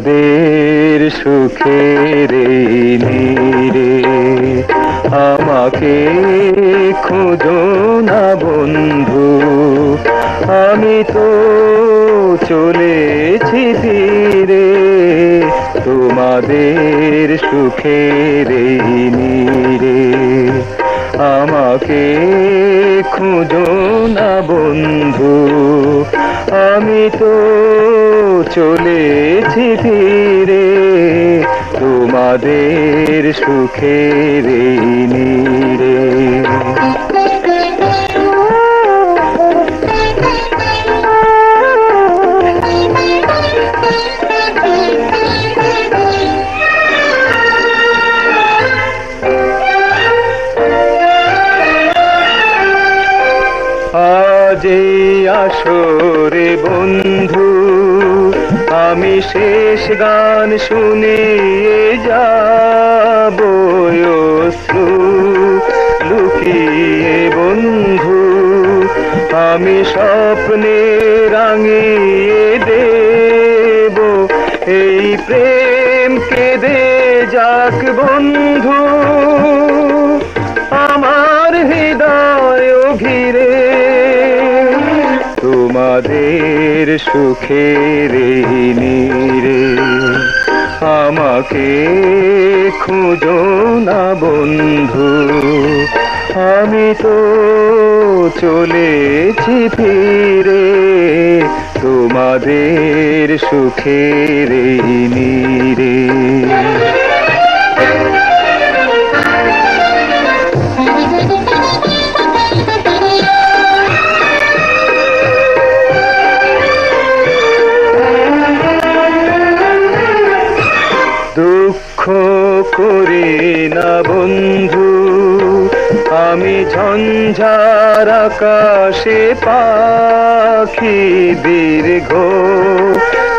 তোমাদের সুখের এই নীড়ে আমাকে খোঁজো না বন্ধু, আমি তো চলেছি ফিরে তোমাদের সুখের এই নীড়ে। আমাকে খোঁজো না বন্ধু, আমি তো চলেছি ফিরে তোমাদের সুখের এই নীড়ে। আজ এই আসরে বন্ধু আমি শেষ গান শুনিয়ে যাব, অশ্রু লুকিয়ে বন্ধু আমি স্বপ্নে রাঙিয়ে দেব এই প্রেম কেঁদে যাক বন্ধু আমার হৃদয় ঘিরে তোমাদের সুখের এই নীড়ে। আমাকে খোঁজো না বন্ধু, আমি তো চলেছি ফিরে তোমাদের সুখের এই নীড়ে। দুঃখ করি না বন্ধু আমি ঝঞ্ঝার আকাশে পাখি দীর্ঘ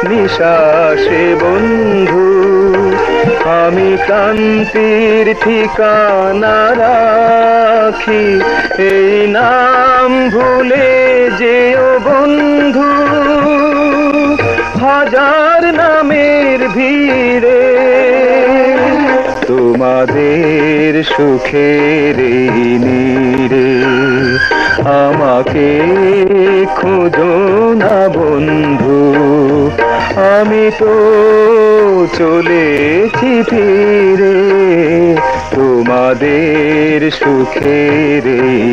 নিঃশ্বাসে বন্ধু আমি ক্লান্তির ঠিকানা রাখি এই নাম ভুলে যেও বন্ধু হাজার নামের ভিড়ে তোমাদের সুখের এই নীড়ে। আমাকে খোঁজো না বন্ধু, আমি তো চলেছি ফিরে তোমাদের সুখের এই